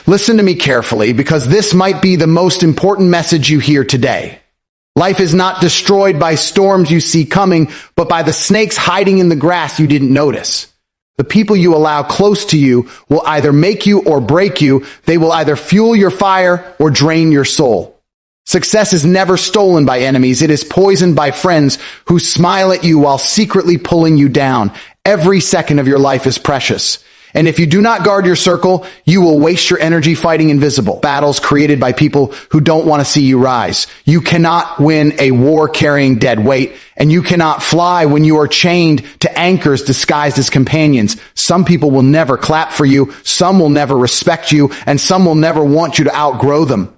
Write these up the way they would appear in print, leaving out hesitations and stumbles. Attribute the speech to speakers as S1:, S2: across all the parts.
S1: Listen to me carefully, because this might be the most important message you hear today. Life is not destroyed by storms you see coming, but by the snakes hiding in the grass you didn't notice. The people you allow close to you will either make you or break you. They will either fuel your fire or drain your soul. Success is never stolen by enemies. It is poisoned by friends who smile at you while secretly pulling you down. Every second of your life is precious. And if you do not guard your circle, you will waste your energy fighting invisible battles created by people who don't want to see you rise. You cannot win a war carrying dead weight, and you cannot fly when you are chained to anchors disguised as companions. Some people will never clap for you, some will never respect you, and some will never want you to outgrow them.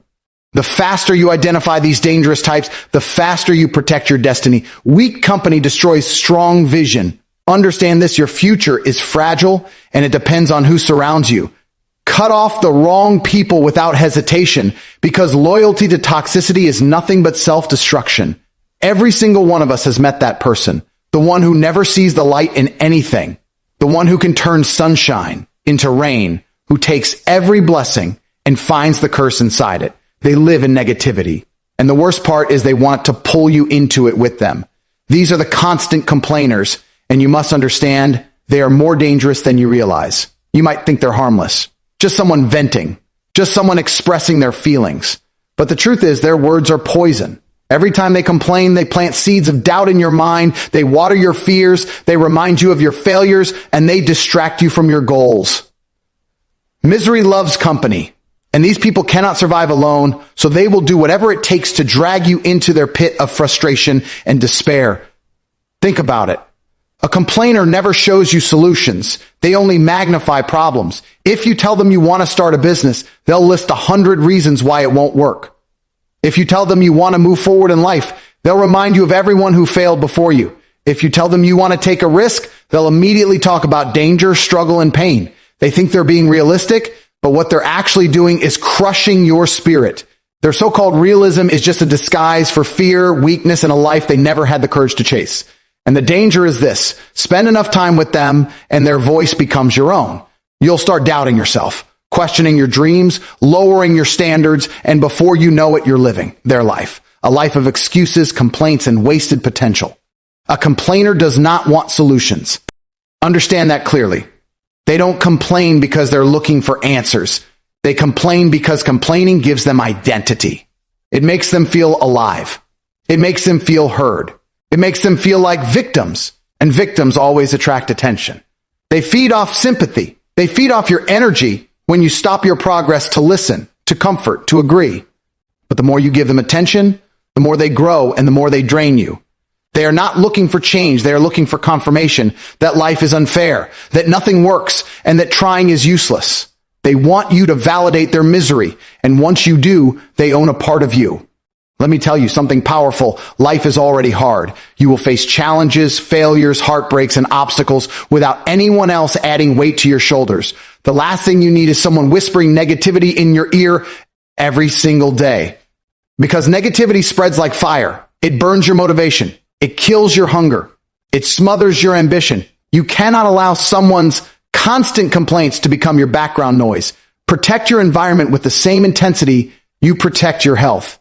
S1: The faster you identify these dangerous types, the faster you protect your destiny. Weak company destroys strong vision. Understand this, your future is fragile and it depends on who surrounds you. Cut off the wrong people without hesitation, because loyalty to toxicity is nothing but self-destruction. Every single one of us has met that person, the one who never sees the light in anything, the one who can turn sunshine into rain, who takes every blessing and finds the curse inside it. They live in negativity. And the worst part is they want to pull you into it with them. These are the constant complainers. And you must understand, they are more dangerous than you realize. You might think they're harmless. Just someone venting. Just someone expressing their feelings. But the truth is, their words are poison. Every time they complain, they plant seeds of doubt in your mind. They water your fears. They remind you of your failures. And they distract you from your goals. Misery loves company. And these people cannot survive alone. So they will do whatever it takes to drag you into their pit of frustration and despair. Think about it. A complainer never shows you solutions. They only magnify problems. If you tell them you want to start a business, they'll list 100 reasons why it won't work. If you tell them you want to move forward in life, they'll remind you of everyone who failed before you. If you tell them you want to take a risk, they'll immediately talk about danger, struggle, and pain. They think they're being realistic, but what they're actually doing is crushing your spirit. Their so-called realism is just a disguise for fear, weakness, and a life they never had the courage to chase. And the danger is this: spend enough time with them and their voice becomes your own. You'll start doubting yourself, questioning your dreams, lowering your standards, and before you know it, you're living their life. A life of excuses, complaints, and wasted potential. A complainer does not want solutions. Understand that clearly. They don't complain because they're looking for answers. They complain because complaining gives them identity. It makes them feel alive. It makes them feel heard. It makes them feel like victims, and victims always attract attention. They feed off sympathy. They feed off your energy when you stop your progress to listen, to comfort, to agree. But the more you give them attention, the more they grow and the more they drain you. They are not looking for change. They are looking for confirmation that life is unfair, that nothing works, and that trying is useless. They want you to validate their misery, and once you do, they own a part of you. Let me tell you something powerful. Life is already hard. You will face challenges, failures, heartbreaks, and obstacles without anyone else adding weight to your shoulders. The last thing you need is someone whispering negativity in your ear every single day. Because negativity spreads like fire. It burns your motivation. It kills your hunger. It smothers your ambition. You cannot allow someone's constant complaints to become your background noise. Protect your environment with the same intensity you protect your health.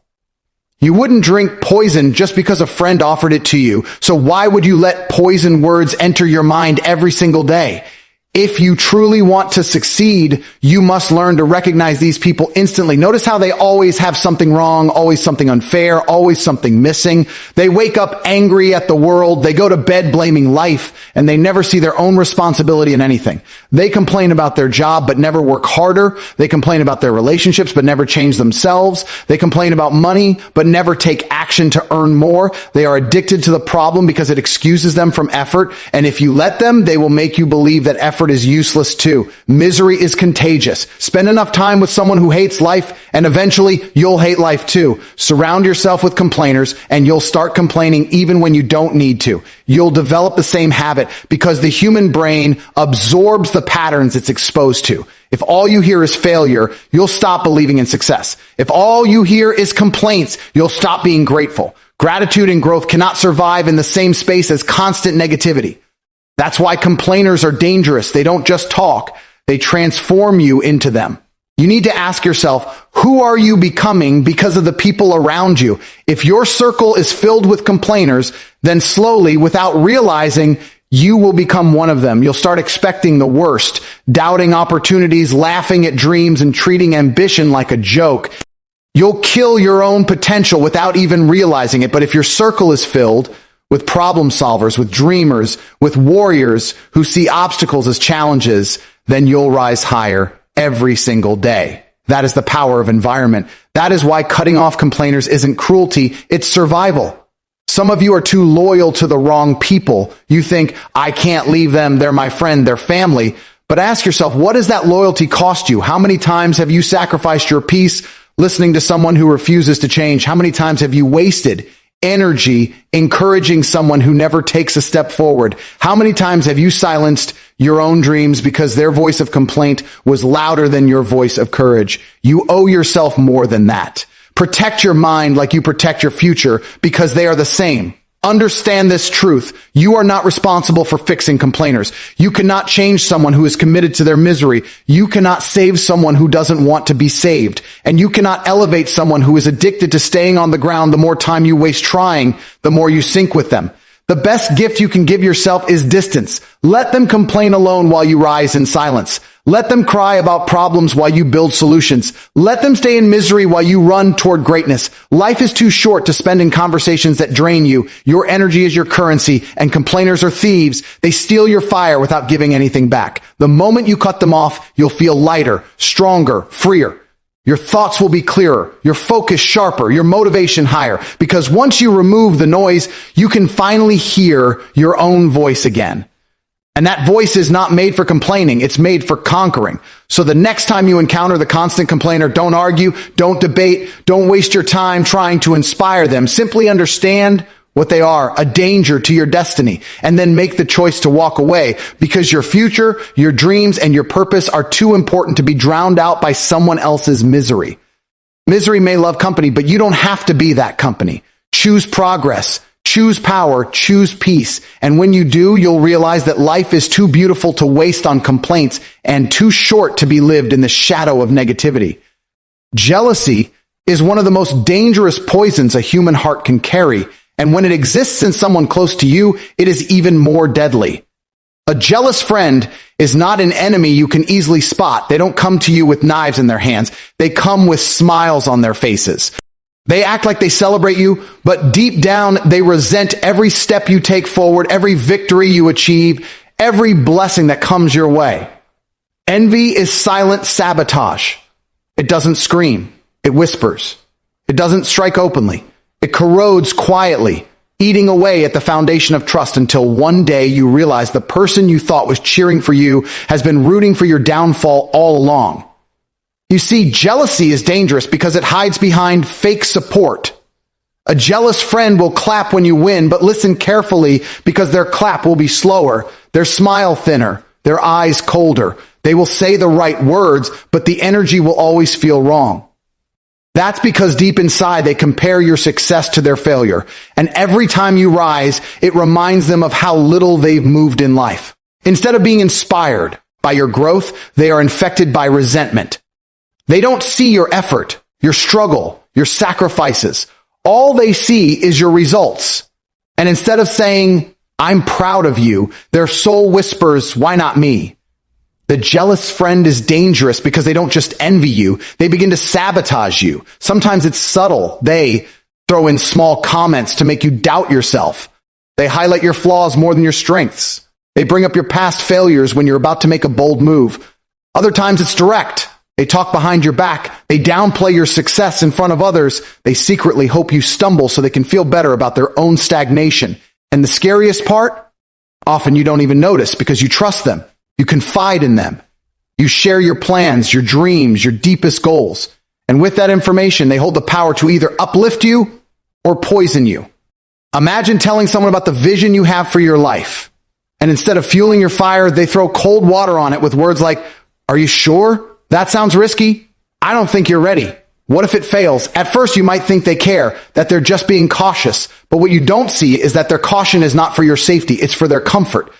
S1: You wouldn't drink poison just because a friend offered it to you. So why would you let poison words enter your mind every single day? If you truly want to succeed, you must learn to recognize these people instantly. Notice how they always have something wrong, always something unfair, always something missing. They wake up angry at the world. They go to bed blaming life, and they never see their own responsibility in anything. They complain about their job, but never work harder. They complain about their relationships, but never change themselves. They complain about money, but never take action to earn more. They are addicted to the problem because it excuses them from effort. And if you let them, they will make you believe that effort is useless too. Misery is contagious. Spend enough time with someone who hates life, and eventually you'll hate life too. Surround yourself with complainers, and you'll start complaining even when you don't need to. You'll develop the same habit because the human brain absorbs the patterns it's exposed to. If all you hear is failure, you'll stop believing in success. If all you hear is complaints, you'll stop being grateful. Gratitude and growth cannot survive in the same space as constant negativity. That's why complainers are dangerous. They don't just talk. They transform you into them. You need to ask yourself, who are you becoming because of the people around you? If your circle is filled with complainers, then slowly, without realizing, you will become one of them. You'll start expecting the worst, doubting opportunities, laughing at dreams, and treating ambition like a joke. You'll kill your own potential without even realizing it. But if your circle is filled with problem solvers, with dreamers, with warriors who see obstacles as challenges, then you'll rise higher every single day. That is the power of environment. That is why cutting off complainers isn't cruelty, it's survival. Some of you are too loyal to the wrong people. You think, I can't leave them, they're my friend, they're family. But ask yourself, what does that loyalty cost you? How many times have you sacrificed your peace listening to someone who refuses to change? How many times have you wasted energy encouraging someone who never takes a step forward? How many times have you silenced your own dreams because their voice of complaint was louder than your voice of courage? You owe yourself more than that. Protect your mind like you protect your future, because they are the same. Understand this truth. You are not responsible for fixing complainers. You cannot change someone who is committed to their misery. You cannot save someone who doesn't want to be saved. And you cannot elevate someone who is addicted to staying on the ground. The more time you waste trying, the more you sink with them. The best gift you can give yourself is distance. Let them complain alone while you rise in silence. Let them cry about problems while you build solutions. Let them stay in misery while you run toward greatness. Life is too short to spend in conversations that drain you. Your energy is your currency, and complainers are thieves. They steal your fire without giving anything back. The moment you cut them off, you'll feel lighter, stronger, freer. Your thoughts will be clearer, your focus sharper, your motivation higher, because once you remove the noise, you can finally hear your own voice again. And that voice is not made for complaining, it's made for conquering. So the next time you encounter the constant complainer, don't argue, don't debate, don't waste your time trying to inspire them. Simply understand what they are, a danger to your destiny, and then make the choice to walk away, because your future, your dreams, and your purpose are too important to be drowned out by someone else's misery. Misery may love company, but you don't have to be that company. Choose progress, choose power, choose peace. And when you do, you'll realize that life is too beautiful to waste on complaints and too short to be lived in the shadow of negativity. Jealousy is one of the most dangerous poisons a human heart can carry. And when it exists in someone close to you, it is even more deadly. A jealous friend is not an enemy you can easily spot. They don't come to you with knives in their hands. They come with smiles on their faces. They act like they celebrate you, but deep down, they resent every step you take forward, every victory you achieve, every blessing that comes your way. Envy is silent sabotage. It doesn't scream. It whispers. It doesn't strike openly. It corrodes quietly, eating away at the foundation of trust until one day you realize the person you thought was cheering for you has been rooting for your downfall all along. You see, jealousy is dangerous because it hides behind fake support. A jealous friend will clap when you win, but listen carefully, because their clap will be slower, their smile thinner, their eyes colder. They will say the right words, but the energy will always feel wrong. That's because deep inside they compare your success to their failure. And every time you rise, it reminds them of how little they've moved in life. Instead of being inspired by your growth, they are infected by resentment. They don't see your effort, your struggle, your sacrifices. All they see is your results. And instead of saying, I'm proud of you, their soul whispers, why not me? The jealous friend is dangerous because they don't just envy you, they begin to sabotage you. Sometimes it's subtle. They throw in small comments to make you doubt yourself. They highlight your flaws more than your strengths. They bring up your past failures when you're about to make a bold move. Other times it's direct. They talk behind your back. They downplay your success in front of others. They secretly hope you stumble so they can feel better about their own stagnation. And the scariest part? Often you don't even notice because you trust them. You confide in them. You share your plans, your dreams, your deepest goals. And with that information, they hold the power to either uplift you or poison you. Imagine telling someone about the vision you have for your life. And instead of fueling your fire, they throw cold water on it with words like, are you sure? That sounds risky. I don't think you're ready. What if it fails? At first, you might think they care, that they're just being cautious. But what you don't see is that their caution is not for your safety. It's for their comfort.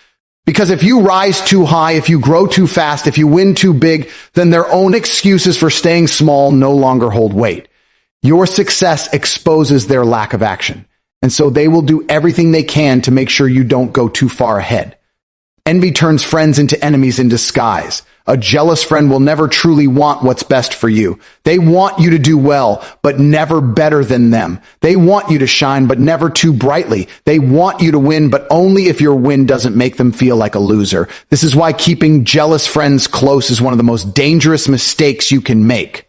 S1: Because if you rise too high, if you grow too fast, if you win too big, then their own excuses for staying small no longer hold weight. Your success exposes their lack of action, and so they will do everything they can to make sure you don't go too far ahead. Envy turns friends into enemies in disguise. A jealous friend will never truly want what's best for you. They want you to do well, but never better than them. They want you to shine, but never too brightly. They want you to win, but only if your win doesn't make them feel like a loser. This is why keeping jealous friends close is one of the most dangerous mistakes you can make.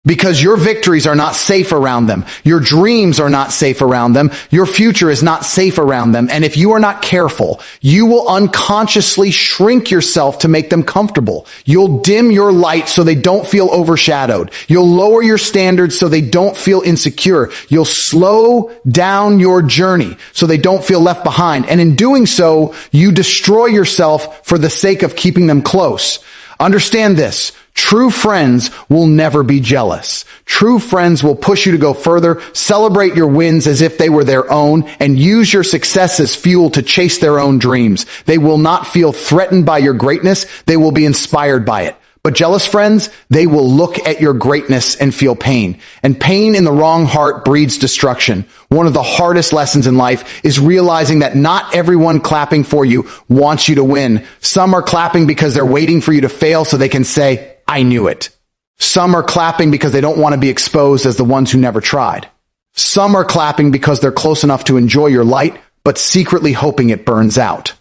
S1: Because your victories are not safe around them. Your dreams are not safe around them. Your future is not safe around them. And if you are not careful, you will unconsciously shrink yourself to make them comfortable. You'll dim your light so they don't feel overshadowed. You'll lower your standards so they don't feel insecure. You'll slow down your journey so they don't feel left behind. And in doing so, you destroy yourself for the sake of keeping them close. Understand this. True friends will never be jealous. True friends will push you to go further, celebrate your wins as if they were their own, and use your success as fuel to chase their own dreams. They will not feel threatened by your greatness. They will be inspired by it. But jealous friends, they will look at your greatness and feel pain. And pain in the wrong heart breeds destruction. One of the hardest lessons in life is realizing that not everyone clapping for you wants you to win. Some are clapping because they're waiting for you to fail so they can say, I knew it. Some are clapping because they don't want to be exposed as the ones who never tried. Some are clapping because they're close enough to enjoy your light, but secretly hoping it burns out.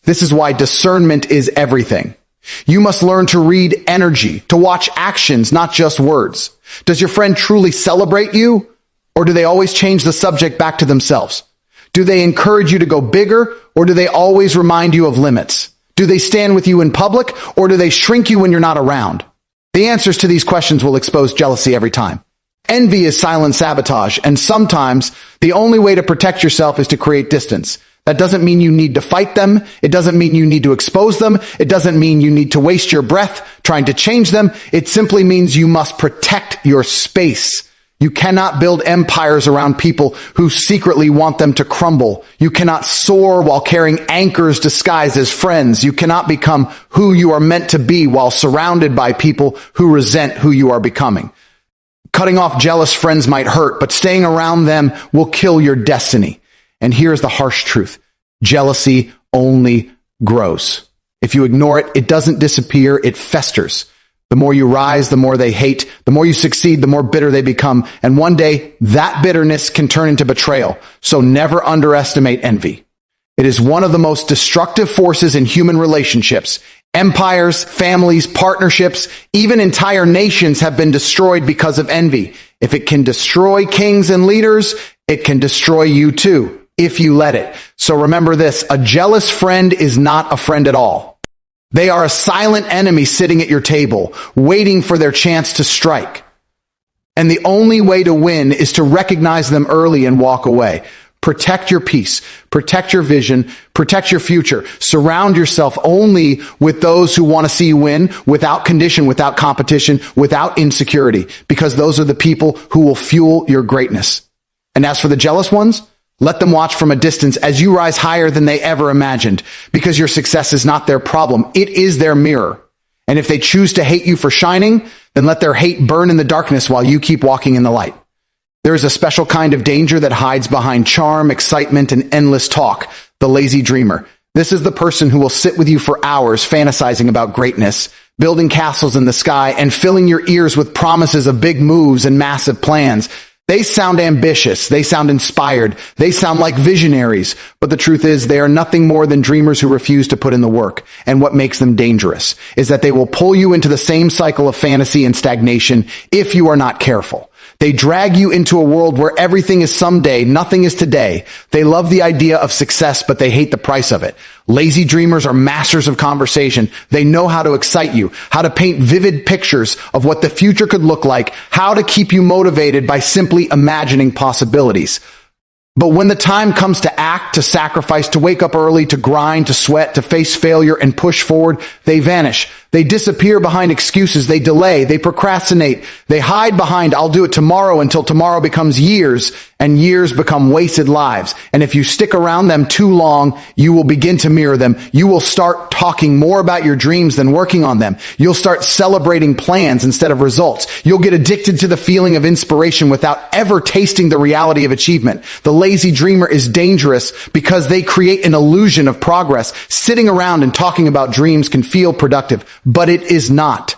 S1: This is why discernment is everything. You must learn to read energy, to watch actions, not just words. Does your friend truly celebrate you, or do they always change the subject back to themselves? Do they encourage you to go bigger, or do they always remind you of limits? Do they stand with you in public, or do they shrink you when you're not around? The answers to these questions will expose jealousy every time. Envy is silent sabotage, and sometimes the only way to protect yourself is to create distance. That doesn't mean you need to fight them. It doesn't mean you need to expose them. It doesn't mean you need to waste your breath trying to change them. It simply means you must protect your space. You cannot build empires around people who secretly want them to crumble. You cannot soar while carrying anchors disguised as friends. You cannot become who you are meant to be while surrounded by people who resent who you are becoming. Cutting off jealous friends might hurt, but staying around them will kill your destiny. And here's the harsh truth. Jealousy only grows. If you ignore it, it doesn't disappear, it festers. The more you rise, the more they hate. The more you succeed, the more bitter they become. And one day, that bitterness can turn into betrayal. So never underestimate envy. It is one of the most destructive forces in human relationships. Empires, families, partnerships, even entire nations have been destroyed because of envy. If it can destroy kings and leaders, it can destroy you too, if you let it. So remember this, a jealous friend is not a friend at all. They are a silent enemy sitting at your table, waiting for their chance to strike. And the only way to win is to recognize them early and walk away. Protect your peace, protect your vision, protect your future. Surround yourself only with those who want to see you win, without condition, without competition, without insecurity, because those are the people who will fuel your greatness. And as for the jealous ones, let them watch from a distance as you rise higher than they ever imagined, because your success is not their problem. It is their mirror. And if they choose to hate you for shining, then let their hate burn in the darkness while you keep walking in the light. There is a special kind of danger that hides behind charm, excitement, and endless talk, the lazy dreamer. This is the person who will sit with you for hours fantasizing about greatness, building castles in the sky, and filling your ears with promises of big moves and massive plans. They sound ambitious, they sound inspired, they sound like visionaries, but the truth is they are nothing more than dreamers who refuse to put in the work. And what makes them dangerous is that they will pull you into the same cycle of fantasy and stagnation if you are not careful. They drag you into a world where everything is someday, nothing is today. They love the idea of success, but they hate the price of it. Lazy dreamers are masters of conversation. They know how to excite you, how to paint vivid pictures of what the future could look like, how to keep you motivated by simply imagining possibilities. But when the time comes to act, to sacrifice, to wake up early, to grind, to sweat, to face failure and push forward, they vanish. They disappear behind excuses. They delay. They procrastinate. They hide behind, I'll do it tomorrow, until tomorrow becomes years and years become wasted lives. And if you stick around them too long, you will begin to mirror them. You will start talking more about your dreams than working on them. You'll start celebrating plans instead of results. You'll get addicted to the feeling of inspiration without ever tasting the reality of achievement. The lazy dreamer is dangerous because they create an illusion of progress. Sitting around and talking about dreams can feel productive, but it is not.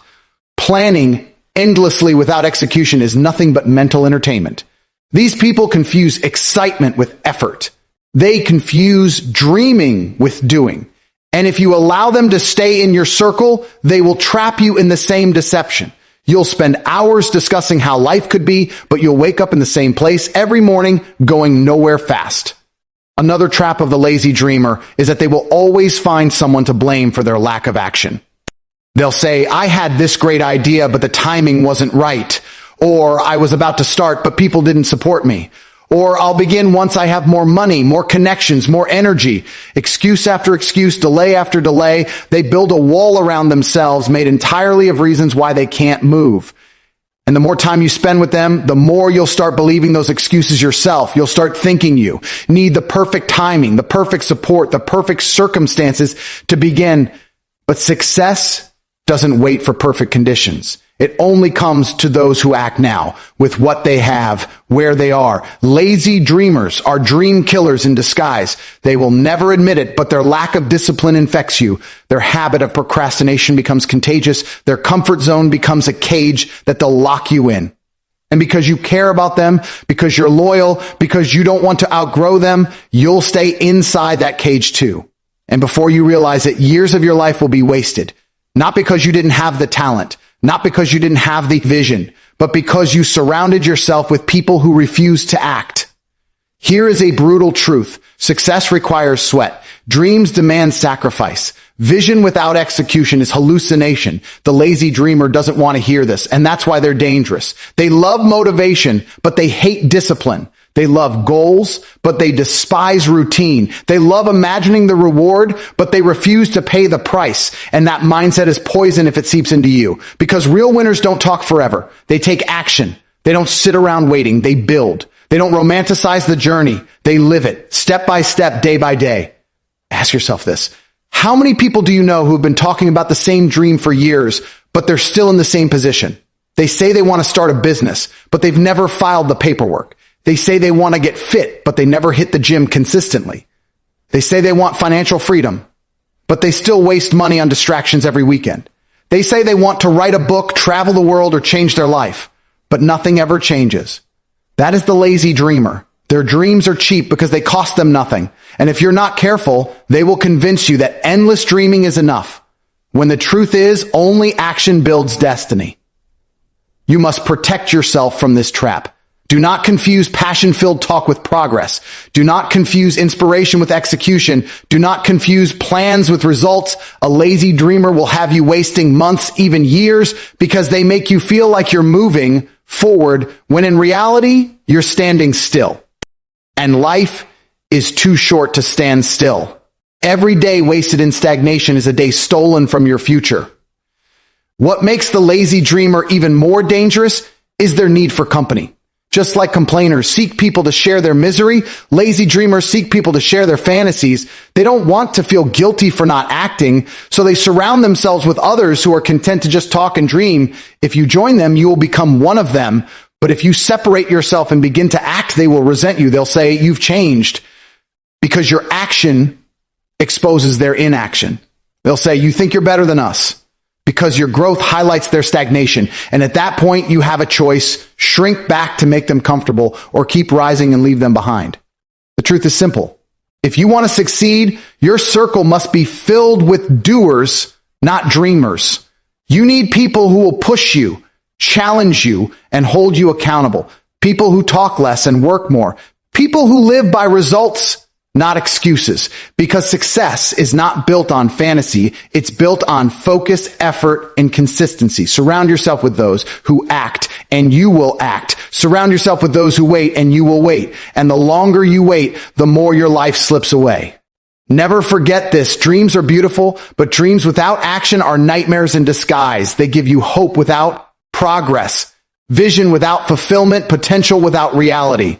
S1: Planning endlessly without execution is nothing but mental entertainment. These people confuse excitement with effort. They confuse dreaming with doing. And if you allow them to stay in your circle, they will trap you in the same deception. You'll spend hours discussing how life could be, but you'll wake up in the same place every morning going nowhere fast. Another trap of the lazy dreamer is that they will always find someone to blame for their lack of action. They'll say, I had this great idea, but the timing wasn't right. Or I was about to start, but people didn't support me. Or I'll begin once I have more money, more connections, more energy. Excuse after excuse, delay after delay. They build a wall around themselves made entirely of reasons why they can't move. And the more time you spend with them, the more you'll start believing those excuses yourself. You'll start thinking you need the perfect timing, the perfect support, the perfect circumstances to begin. But success doesn't wait for perfect conditions. It only comes to those who act now with what they have, where they are. Lazy dreamers are dream killers in disguise. They will never admit it, but their lack of discipline infects you. Their habit of procrastination becomes contagious. Their comfort zone becomes a cage that they'll lock you in. And because you care about them, because you're loyal, because you don't want to outgrow them, you'll stay inside that cage too. And before you realize it, years of your life will be wasted. Not because you didn't have the talent, not because you didn't have the vision, but because you surrounded yourself with people who refuse to act. Here is a brutal truth. Success requires sweat. Dreams demand sacrifice. Vision without execution is hallucination. The lazy dreamer doesn't want to hear this, and that's why they're dangerous. They love motivation, but they hate discipline. They love goals, but they despise routine. They love imagining the reward, but they refuse to pay the price. And that mindset is poison if it seeps into you. Because real winners don't talk forever. They take action. They don't sit around waiting. They build. They don't romanticize the journey. They live it, step by step, day by day. Ask yourself this. How many people do you know who have been talking about the same dream for years, but they're still in the same position? They say they want to start a business, but they've never filed the paperwork. They say they want to get fit, but they never hit the gym consistently. They say they want financial freedom, but they still waste money on distractions every weekend. They say they want to write a book, travel the world, or change their life, but nothing ever changes. That is the lazy dreamer. Their dreams are cheap because they cost them nothing. And if you're not careful, they will convince you that endless dreaming is enough, when the truth is only action builds destiny. You must protect yourself from this trap. Do not confuse passion-filled talk with progress. Do not confuse inspiration with execution. Do not confuse plans with results. A lazy dreamer will have you wasting months, even years, because they make you feel like you're moving forward when in reality, you're standing still. And life is too short to stand still. Every day wasted in stagnation is a day stolen from your future. What makes the lazy dreamer even more dangerous is their need for company. Just like complainers seek people to share their misery, lazy dreamers seek people to share their fantasies. They don't want to feel guilty for not acting, so they surround themselves with others who are content to just talk and dream. If you join them, you will become one of them. But if you separate yourself and begin to act, they will resent you. They'll say, you've changed, because your action exposes their inaction. They'll say, you think you're better than us, because your growth highlights their stagnation. And at that point, you have a choice: shrink back to make them comfortable, or keep rising and leave them behind. The truth is simple. If you want to succeed, your circle must be filled with doers, not dreamers. You need people who will push you, challenge you, and hold you accountable. People who talk less and work more. People who live by results, not excuses. Because success is not built on fantasy. It's built on focus, effort, and consistency. Surround yourself with those who act, and you will act. Surround yourself with those who wait, and you will wait. And the longer you wait, the more your life slips away. Never forget this. Dreams are beautiful, but dreams without action are nightmares in disguise. They give you hope without progress, vision without fulfillment, potential without reality.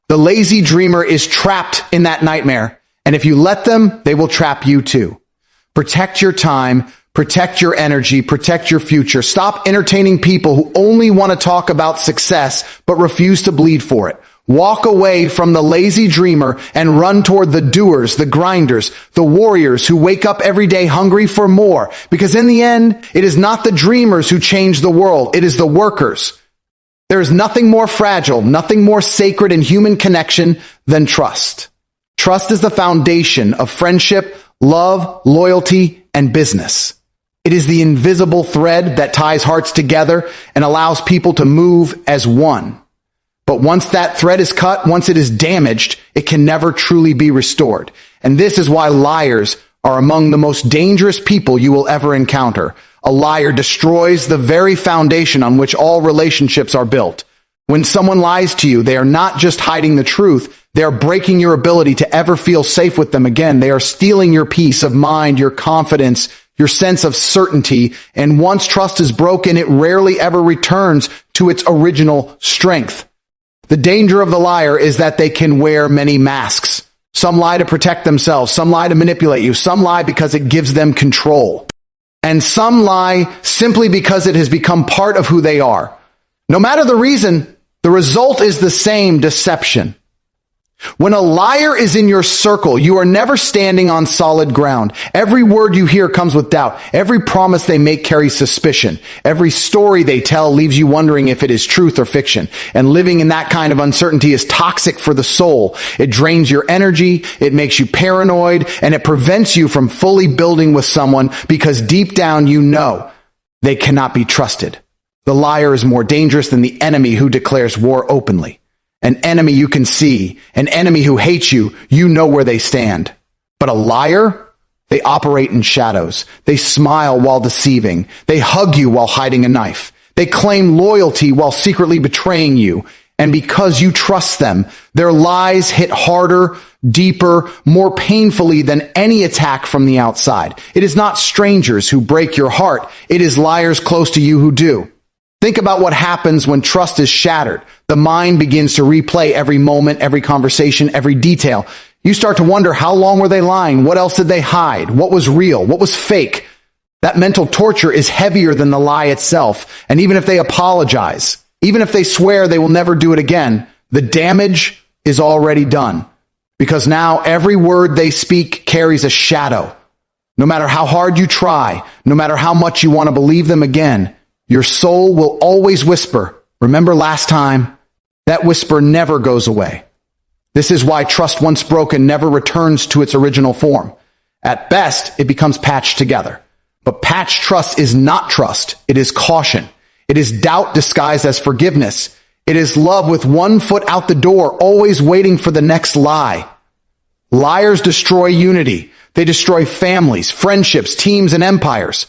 S1: The lazy dreamer is trapped in that nightmare, and if you let them, they will trap you too. Protect your time, protect your energy, protect your future. Stop entertaining people who only want to talk about success but refuse to bleed for it. Walk away from the lazy dreamer and run toward the doers, the grinders, the warriors who wake up every day hungry for more. Because in the end, it is not the dreamers who change the world. It is the workers. There is nothing more fragile, nothing more sacred in human connection than trust. Trust is the foundation of friendship, love, loyalty, and business. It is the invisible thread that ties hearts together and allows people to move as one. But once that thread is cut, once it is damaged, it can never truly be restored. And this is why liars are among the most dangerous people you will ever encounter. A liar destroys the very foundation on which all relationships are built. When someone lies to you, they are not just hiding the truth, they are breaking your ability to ever feel safe with them again. They are stealing your peace of mind, your confidence, your sense of certainty. And once trust is broken, it rarely ever returns to its original strength. The danger of the liar is that they can wear many masks. Some lie to protect themselves. Some lie to manipulate you. Some lie because it gives them control. And some lie simply because it has become part of who they are. No matter the reason, the result is the same: deception. When a liar is in your circle, you are never standing on solid ground. Every word you hear comes with doubt. Every promise they make carries suspicion. Every story they tell leaves you wondering if it is truth or fiction. And living in that kind of uncertainty is toxic for the soul. It drains your energy, it makes you paranoid, and it prevents you from fully building with someone because deep down you know they cannot be trusted. The liar is more dangerous than the enemy who declares war openly. An enemy you can see, an enemy who hates you, you know where they stand. But a liar, they operate in shadows. They smile while deceiving. They hug you while hiding a knife. They claim loyalty while secretly betraying you. And because you trust them, their lies hit harder, deeper, more painfully than any attack from the outside. It is not strangers who break your heart. It is liars close to you who do. Think about what happens when trust is shattered. The mind begins to replay every moment, every conversation, every detail. You start to wonder, how long were they lying? What else did they hide? What was real? What was fake? That mental torture is heavier than the lie itself. And even if they apologize, even if they swear they will never do it again, the damage is already done. Because now every word they speak carries a shadow. No matter how hard you try, no matter how much you want to believe them again, your soul will always whisper, "Remember last time?" That whisper never goes away. This is why trust once broken never returns to its original form. At best, it becomes patched together. But patched trust is not trust. It is caution. It is doubt disguised as forgiveness. It is love with one foot out the door, always waiting for the next lie. Liars destroy unity. They destroy families, friendships, teams, and empires.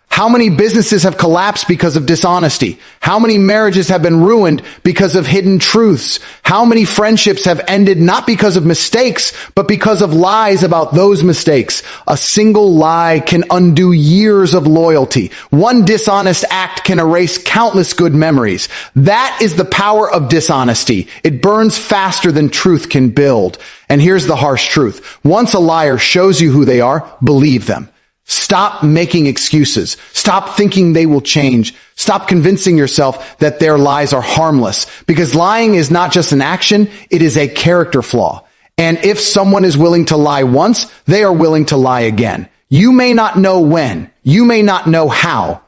S1: How many businesses have collapsed because of dishonesty? How many marriages have been ruined because of hidden truths? How many friendships have ended not because of mistakes, but because of lies about those mistakes? A single lie can undo years of loyalty. One dishonest act can erase countless good memories. That is the power of dishonesty. It burns faster than truth can build. And here's the harsh truth. Once a liar shows you who they are, believe them. Stop making excuses. Stop thinking they will change. Stop convincing yourself that their lies are harmless. Because lying is not just an action, it is a character flaw. And if someone is willing to lie once, they are willing to lie again. You may not know when, you may not know how,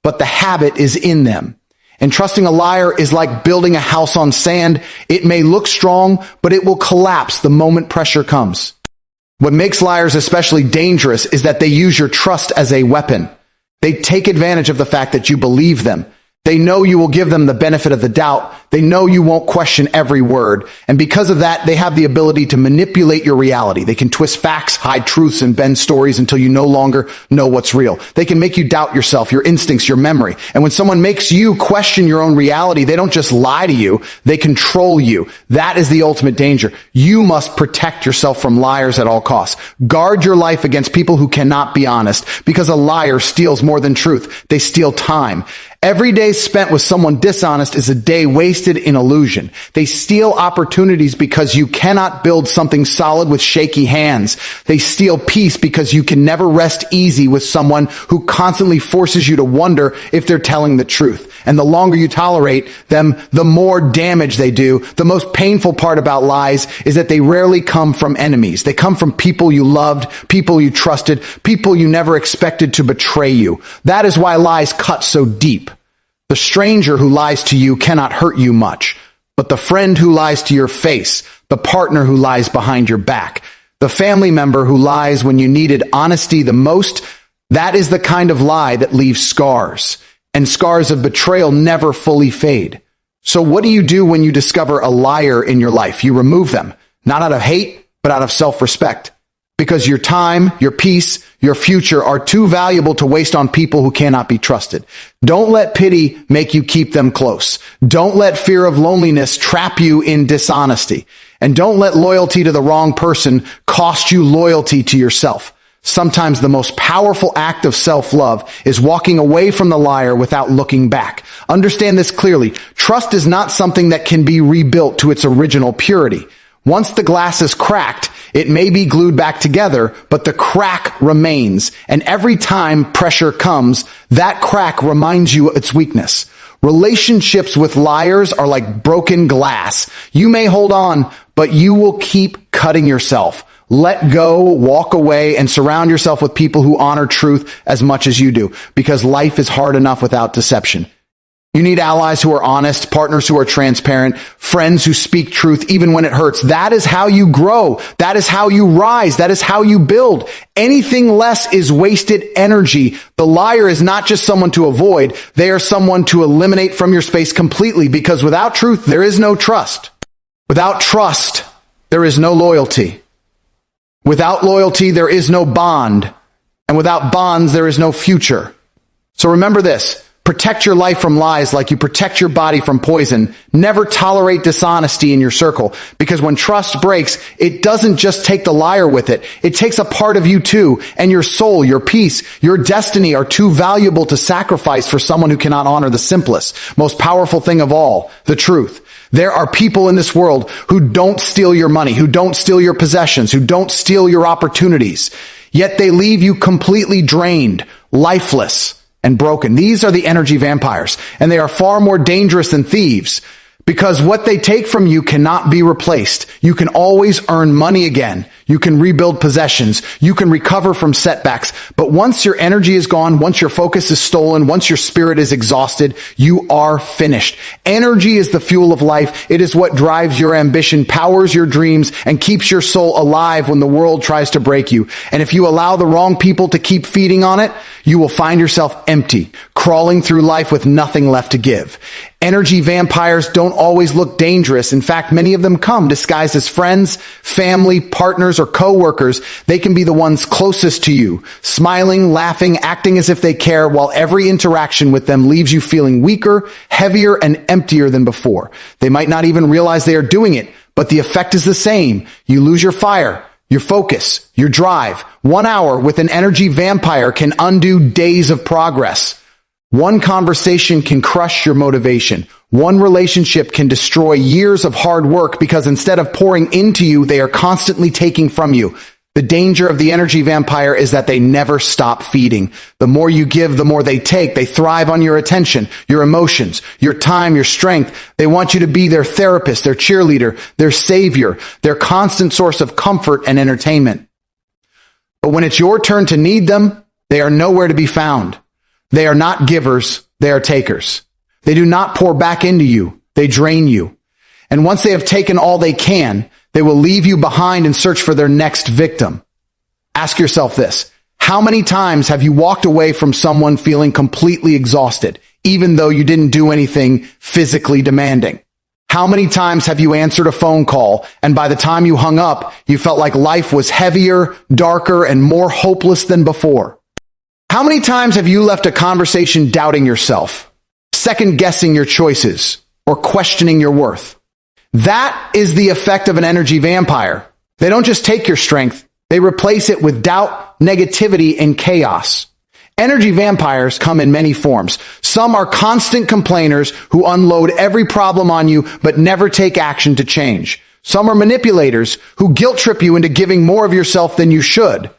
S1: but the habit is in them. And trusting a liar is like building a house on sand. It may look strong, but it will collapse the moment pressure comes. What makes liars especially dangerous is that they use your trust as a weapon. They take advantage of the fact that you believe them. They know you will give them the benefit of the doubt. They They know you won't question every word. And because of that, they have the ability to manipulate your reality. They can twist facts, hide truths, and bend stories until you no longer know what's real. They can make you doubt yourself, your instincts, your memory. And when someone makes you question your own reality, they don't just lie to you, they control you. That is the ultimate danger. You must protect yourself from liars at all costs. Guard your life against people who cannot be honest, because a liar steals more than truth. They steal time. Every day spent with someone dishonest is a day wasted in illusion. They steal opportunities because you cannot build something solid with shaky hands. They steal peace because you can never rest easy with someone who constantly forces you to wonder if they're telling the truth. And the longer you tolerate them, the more damage they do. The most painful part about lies is that they rarely come from enemies. They come from people you loved, people you trusted, people you never expected to betray you. That is why lies cut so deep. The stranger who lies to you cannot hurt you much, but the friend who lies to your face, the partner who lies behind your back, the family member who lies when you needed honesty the most, that is the kind of lie that leaves scars. And scars of betrayal never fully fade. So what do you do when you discover a liar in your life? You remove them, not out of hate, but out of self-respect. Because your time, your peace, your future are too valuable to waste on people who cannot be trusted. Don't let pity make you keep them close. Don't let fear of loneliness trap you in dishonesty. And don't let loyalty to the wrong person cost you loyalty to yourself. Sometimes the most powerful act of self-love is walking away from the liar without looking back. Understand this clearly. Trust is not something that can be rebuilt to its original purity. Once the glass is cracked, it may be glued back together, but the crack remains. And every time pressure comes, that crack reminds you its weakness. Relationships with liars are like broken glass. You may hold on, but you will keep cutting yourself. Let go, walk away, and surround yourself with people who honor truth as much as you do, because life is hard enough without deception. You need allies who are honest, partners who are transparent, friends who speak truth even when it hurts. That is how you grow. That is how you rise. That is how you build. Anything less is wasted energy. The liar is not just someone to avoid. They are someone to eliminate from your space completely, because without truth, there is no trust. Without trust, there is no loyalty. Without loyalty, there is no bond. And without bonds, there is no future. So remember this. Protect your life from lies like you protect your body from poison. Never tolerate dishonesty in your circle, because when trust breaks, it doesn't just take the liar with it. It takes a part of you too, and your soul, your peace, your destiny are too valuable to sacrifice for someone who cannot honor the simplest, most powerful thing of all, the truth. There are people in this world who don't steal your money, who don't steal your possessions, who don't steal your opportunities, yet they leave you completely drained, lifeless, and broken. These are the energy vampires, and they are far more dangerous than thieves, because what they take from you cannot be replaced. You can always earn money again. You can rebuild possessions. You can recover from setbacks. But once your energy is gone, once your focus is stolen, once your spirit is exhausted, you are finished. Energy is the fuel of life. It is what drives your ambition, powers your dreams, and keeps your soul alive when the world tries to break you. And if you allow the wrong people to keep feeding on it, you will find yourself empty, crawling through life with nothing left to give. Energy vampires don't always look dangerous. In fact, many of them come disguised as friends, family, partners, or co-workers. They can be the ones closest to you, smiling, laughing, acting as if they care, while every interaction with them leaves you feeling weaker, heavier, and emptier than before. They might not even realize they are doing it, but the effect is the same. You lose your fire, your focus, your drive. 1 hour with an energy vampire can undo days of progress. One conversation can crush your motivation. One relationship can destroy years of hard work, because instead of pouring into you, they are constantly taking from you. The danger of the energy vampire is that they never stop feeding. The more you give, the more they take. They thrive on your attention, your emotions, your time, your strength. They want you to be their therapist, their cheerleader, their savior, their constant source of comfort and entertainment. But when it's your turn to need them, they are nowhere to be found. They are not givers, they are takers. They do not pour back into you, they drain you. And once they have taken all they can, they will leave you behind and search for their next victim. Ask yourself this: how many times have you walked away from someone feeling completely exhausted, even though you didn't do anything physically demanding? How many times have you answered a phone call, and by the time you hung up, you felt like life was heavier, darker, and more hopeless than before? How many times have you left a conversation doubting yourself, second-guessing your choices, or questioning your worth? That is the effect of an energy vampire. They don't just take your strength, they replace it with doubt, negativity, and chaos. Energy vampires come in many forms. Some are constant complainers who unload every problem on you but never take action to change. Some are manipulators who guilt trip you into giving more of yourself than you should.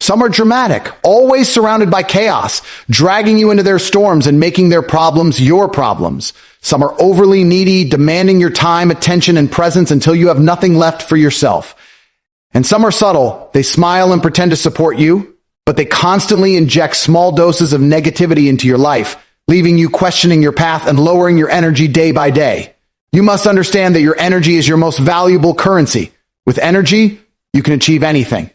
S1: Some are dramatic, always surrounded by chaos, dragging you into their storms and making their problems your problems. Some are overly needy, demanding your time, attention, and presence until you have nothing left for yourself. And some are subtle. They smile and pretend to support you, but they constantly inject small doses of negativity into your life, leaving you questioning your path and lowering your energy day by day. You must understand that your energy is your most valuable currency. With energy, you can achieve anything.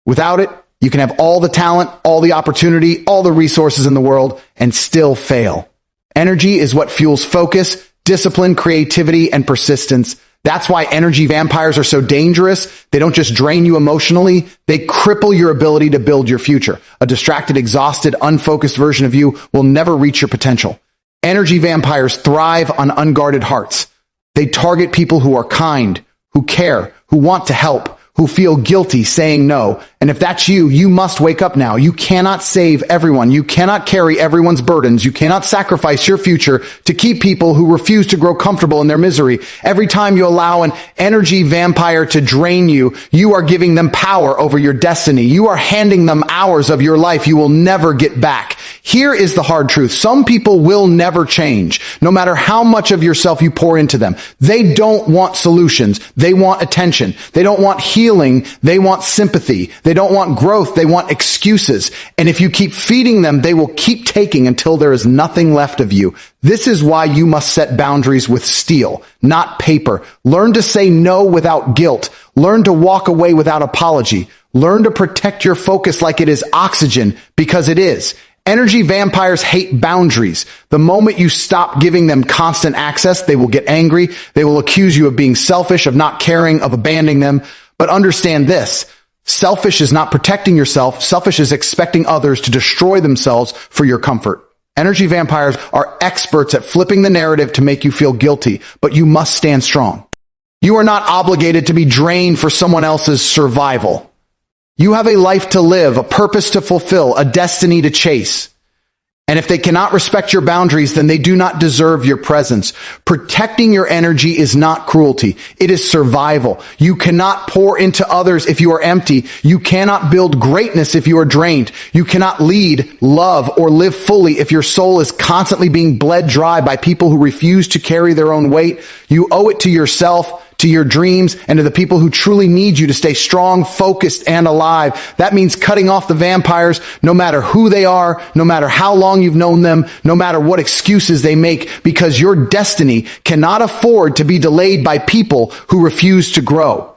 S1: Without it, you can have all the talent, all the opportunity, all the resources in the world, and still fail. Energy is what fuels focus, discipline, creativity, and persistence. That's why energy vampires are so dangerous. They don't just drain you emotionally, they cripple your ability to build your future. A distracted, exhausted, unfocused version of you will never reach your potential. Energy vampires thrive on unguarded hearts. They target people who are kind, who care, who want to help, who feel guilty saying no. And if that's you, you must wake up now. You cannot save everyone. You cannot carry everyone's burdens. You cannot sacrifice your future to keep people who refuse to grow comfortable in their misery. Every time you allow an energy vampire to drain you, you are giving them power over your destiny. You are handing them hours of your life you will never get back. Here is the hard truth. Some people will never change, no matter how much of yourself you pour into them. They don't want solutions. They want attention. They don't want healing. They want sympathy. They don't want growth. They want excuses. And if you keep feeding them, they will keep taking until there is nothing left of you. This is why you must set boundaries with steel, not paper. Learn to say no without guilt. Learn to walk away without apology. Learn to protect your focus like it is oxygen, because it is. Energy vampires hate boundaries. The moment you stop giving them constant access, they will get angry. They will accuse you of being selfish, of not caring, of abandoning them. But understand this. Selfish is not protecting yourself. Selfish is expecting others to destroy themselves for your comfort. Energy vampires are experts at flipping the narrative to make you feel guilty, but you must stand strong. You are not obligated to be drained for someone else's survival. You have a life to live, a purpose to fulfill, a destiny to chase. And if they cannot respect your boundaries, then they do not deserve your presence. Protecting your energy is not cruelty. It is survival. You cannot pour into others if you are empty. You cannot build greatness if you are drained. You cannot lead, love, or live fully if your soul is constantly being bled dry by people who refuse to carry their own weight. You owe it to yourself, to your dreams, and to the people who truly need you to stay strong, focused, and alive. That means cutting off the vampires, no matter who they are, no matter how long you've known them, no matter what excuses they make, because your destiny cannot afford to be delayed by people who refuse to grow.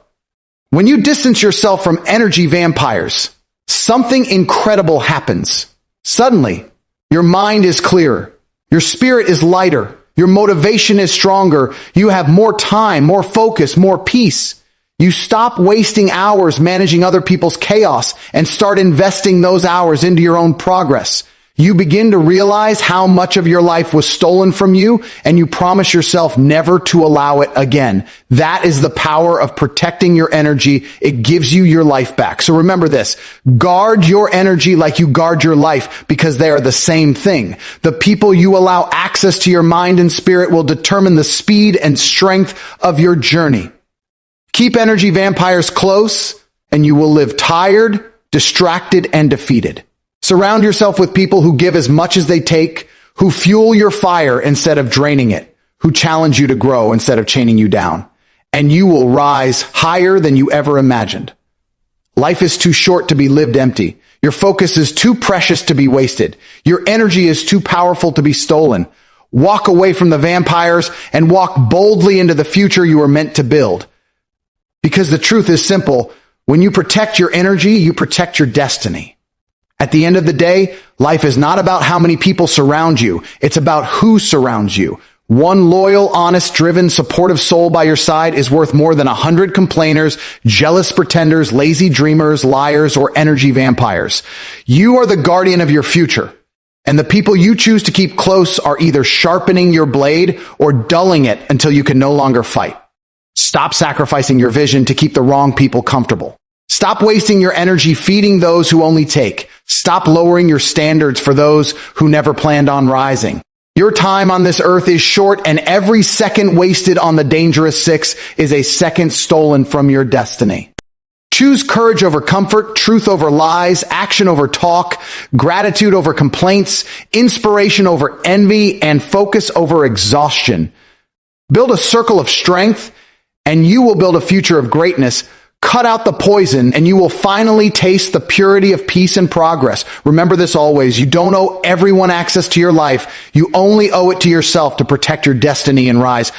S1: When you distance yourself from energy vampires, something incredible happens. Suddenly, your mind is clearer. Your spirit is lighter. Your motivation is stronger. You have more time, more focus, more peace. You stop wasting hours managing other people's chaos and start investing those hours into your own progress. You begin to realize how much of your life was stolen from you, and you promise yourself never to allow it again. That is the power of protecting your energy. It gives you your life back. So remember this. Guard your energy like you guard your life, because they are the same thing. The people you allow access to your mind and spirit will determine the speed and strength of your journey. Keep energy vampires close, and you will live tired, distracted, and defeated. Surround yourself with people who give as much as they take, who fuel your fire instead of draining it, who challenge you to grow instead of chaining you down. And you will rise higher than you ever imagined. Life is too short to be lived empty. Your focus is too precious to be wasted. Your energy is too powerful to be stolen. Walk away from the vampires and walk boldly into the future you were meant to build. Because the truth is simple. When you protect your energy, you protect your destiny. At the end of the day, life is not about how many people surround you. It's about who surrounds you. One loyal, honest, driven, supportive soul by your side is worth more than 100 complainers, jealous pretenders, lazy dreamers, liars, or energy vampires. You are the guardian of your future, and the people you choose to keep close are either sharpening your blade or dulling it until you can no longer fight. Stop sacrificing your vision to keep the wrong people comfortable. Stop wasting your energy feeding those who only take. Stop lowering your standards for those who never planned on rising. Your time on this earth is short, and every second wasted on the dangerous six is a second stolen from your destiny. Choose courage over comfort, truth over lies, action over talk, gratitude over complaints, inspiration over envy, and focus over exhaustion. Build a circle of strength, and you will build a future of greatness. Cut out the poison, and you will finally taste the purity of peace and progress. Remember this always. You don't owe everyone access to your life. You only owe it to yourself to protect your destiny and rise.